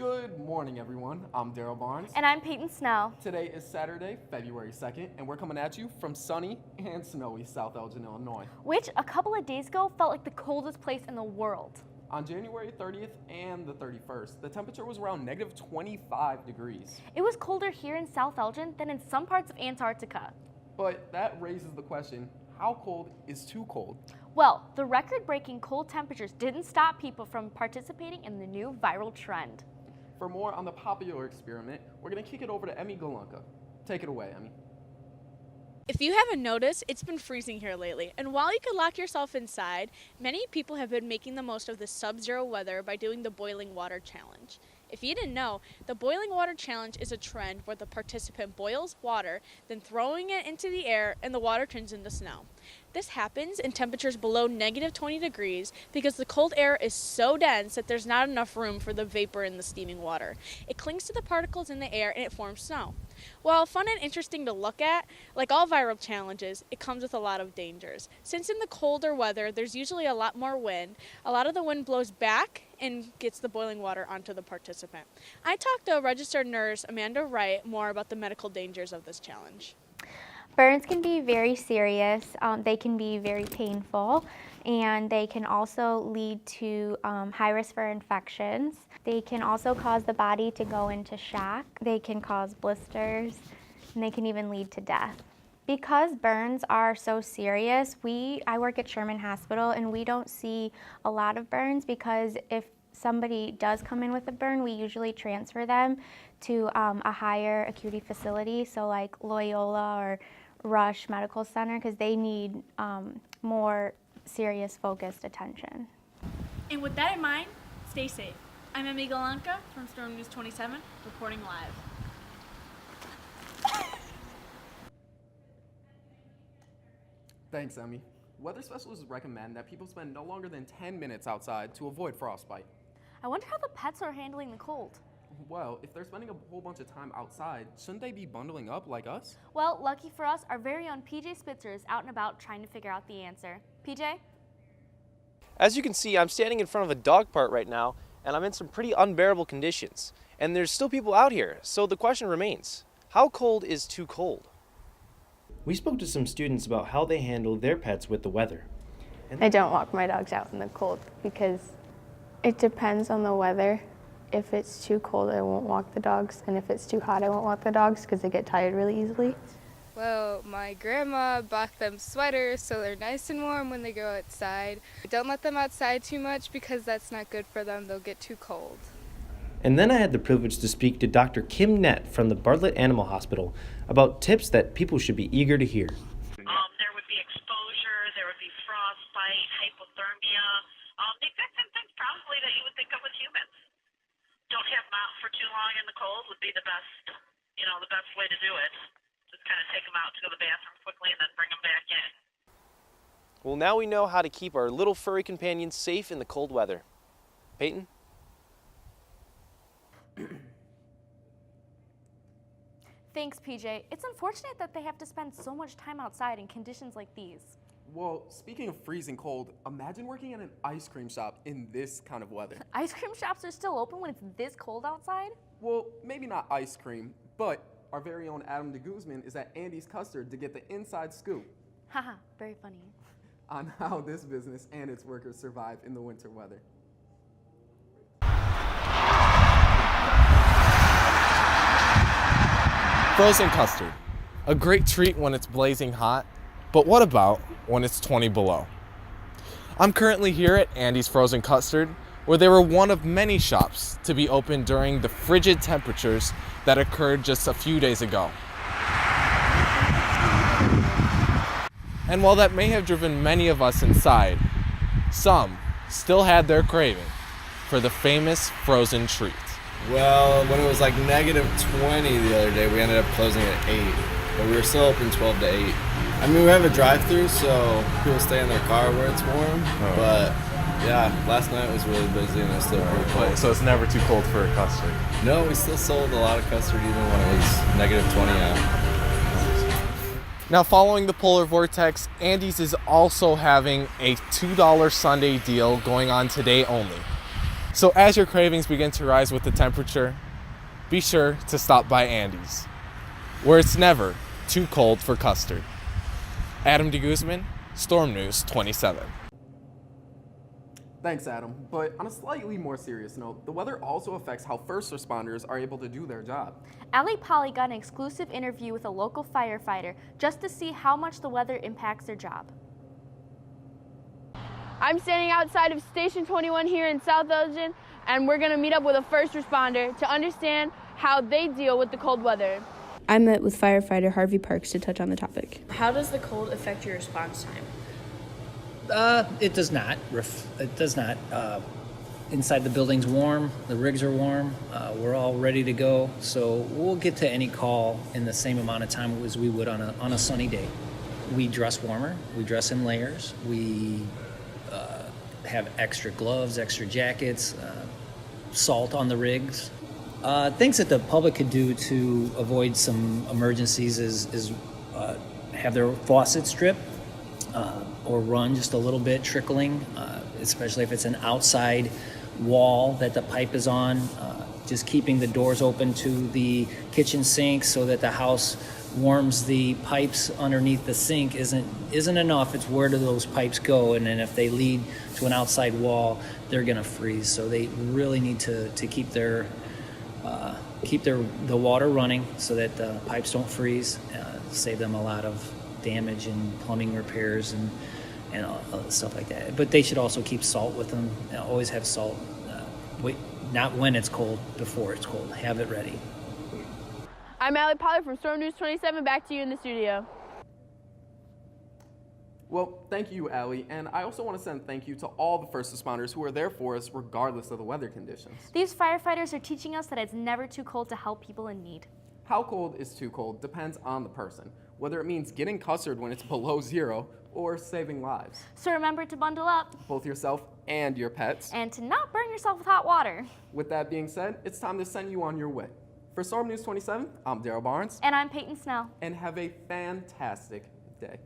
Good morning, everyone. I'm Daryl Barnes. And I'm Payton Snell. Today is Saturday, February 2nd, and we're coming at you from sunny and snowy South Elgin, Illinois. Which, a couple of days ago, felt like the coldest place in the world. On January 30th and the 31st, the temperature was around negative 25 degrees. It was colder here in South Elgin than in some parts of Antarctica. But that raises the question, how cold is too cold? Well, the record-breaking cold temperatures didn't stop people from participating in the new viral trend. For more on the popular experiment, we're going to kick it over to Emmi Golonka. Take it away, Emmi. If you haven't noticed, it's been freezing here lately, and while you could lock yourself inside, many people have been making the most of the sub-zero weather by doing the boiling water challenge. If you didn't know, the boiling water challenge is a trend where the participant boils water, then throwing it into the air, and the water turns into snow. This happens in temperatures below negative 20 degrees because the cold air is so dense that there's not enough room for the vapor in the steaming water. It clings to the particles in the air and it forms snow. While fun and interesting to look at, like all viral challenges, it comes with a lot of dangers. Since in the colder weather, there's usually a lot more wind, a lot of the wind blows back and gets the boiling water onto the participant. I talked to a registered nurse, Wright, more about the medical dangers of this challenge. Burns can be very serious, they can be very painful, and they can also lead to high risk for infections. They can also cause the body to go into shock. They can cause blisters, and they can even lead to death. Because burns are so serious, I work at Sherman Hospital, and we don't see a lot of burns because if somebody does come in with a burn, we usually transfer them to a higher acuity facility, so like Loyola or Rush Medical Center, because they need more serious focused attention. And with that in mind, stay safe. I'm Emmi Golonka from Storm News 27, reporting live. Thanks, Emmi. Weather specialists recommend that people spend no longer than 10 minutes outside to avoid frostbite. I wonder how the pets are handling the cold. Well, if they're spending a whole bunch of time outside, shouldn't they be bundling up like us? Well, lucky for us, our very own PJ Spitzer is out and about trying to figure out the answer. PJ? As you can see, I'm standing in front of a dog park right now, and I'm in some pretty unbearable conditions. And there's still people out here, so the question remains, how cold is too cold? We spoke to some students about how they handle their pets with the weather. I don't walk my dogs out in the cold because it depends on the weather. If it's too cold, I won't walk the dogs, and if it's too hot, I won't walk the dogs because they get tired really easily. Well, my grandma bought them sweaters so they're nice and warm when they go outside. Don't let them outside too much because that's not good for them. They'll get too cold. And then I had the privilege to speak to Dr. Kim Nett from the Bartlett Animal Hospital about tips that people should be eager to hear. There would be exposure, there would be frostbite, hypothermia, the exact same things probably that you would think of with humans. Don't have them out for too long in the cold would be the best, the best way to do it. Just kind of take them out to the bathroom quickly and then bring them back in. Well, now we know how to keep our little furry companions safe in the cold weather. Peyton? Thanks, PJ. It's unfortunate that they have to spend so much time outside in conditions like these. Well, speaking of freezing cold, imagine working at an ice cream shop in this kind of weather. Ice cream shops are still open when it's this cold outside? Well, maybe not ice cream, but our very own Adam DeGuzman is at Andy's Custard to get the inside scoop. Haha, very funny. On how this business and its workers survive in the winter weather. Frozen custard. A great treat when it's blazing hot, but what about when it's 20 below? I'm currently here at Andy's Frozen Custard, where they were one of many shops to be open during the frigid temperatures that occurred just a few days ago. And while that may have driven many of us inside, some still had their craving for the famous frozen treat. Well, when it was like negative 20 the other day, we ended up closing at 8, but we were still open 12 to 8. I mean, we have a drive-through, so people stay in their car where it's warm, but yeah, last night was really busy and it's still pretty cold. So it's never too cold for a custard? No, we still sold a lot of custard even when it was negative 20 out. Now, following the polar vortex, Andy's is also having a $2 Sunday deal going on today only. So as your cravings begin to rise with the temperature, be sure to stop by Andy's, where it's never too cold for custard. Adam de Guzman, Storm News 27. Thanks, Adam. But on a slightly more serious note, the weather also affects how first responders are able to do their job. Allie Polly got an exclusive interview with a local firefighter just to see how much the weather impacts their job. I'm standing outside of Station 21 here in South Elgin, and we're going to meet up with a first responder to understand how they deal with the cold weather. I met with firefighter Harvey Parks to touch on the topic. How does the cold affect your response time? It does not. It does not. Inside the building's warm. The rigs are warm. We're all ready to go. So we'll get to any call in the same amount of time as we would on a sunny day. We dress warmer. We dress in layers. We have extra gloves, extra jackets, salt on the rigs. Things that the public could do to avoid some emergencies is have their faucets stripped or run just a little bit, trickling, especially if it's an outside wall that the pipe is on. Just keeping the doors open to the kitchen sink so that the house warms the pipes underneath the sink isn't enough. It's where do those pipes go, and then if they lead to an outside wall, they're gonna freeze. So they really need to keep the water running so that the pipes don't freeze, save them a lot of damage and plumbing repairs and stuff like that. But they should also keep salt with them. Always have salt. Not when it's cold, before it's cold. Have it ready. I'm Allie Polly from Storm News 27. Back to you in the studio. Well, thank you, Allie, and I also want to send thank you to all the first responders who are there for us regardless of the weather conditions. These firefighters are teaching us that it's never too cold to help people in need. How cold is too cold depends on the person, whether it means getting custard when it's below zero or saving lives. So remember to bundle up. Both yourself and your pets. And to not burn yourself with hot water. With that being said, it's time to send you on your way. For Storm News 27, I'm Daryl Barnes. And I'm Payton Snell. And have a fantastic day.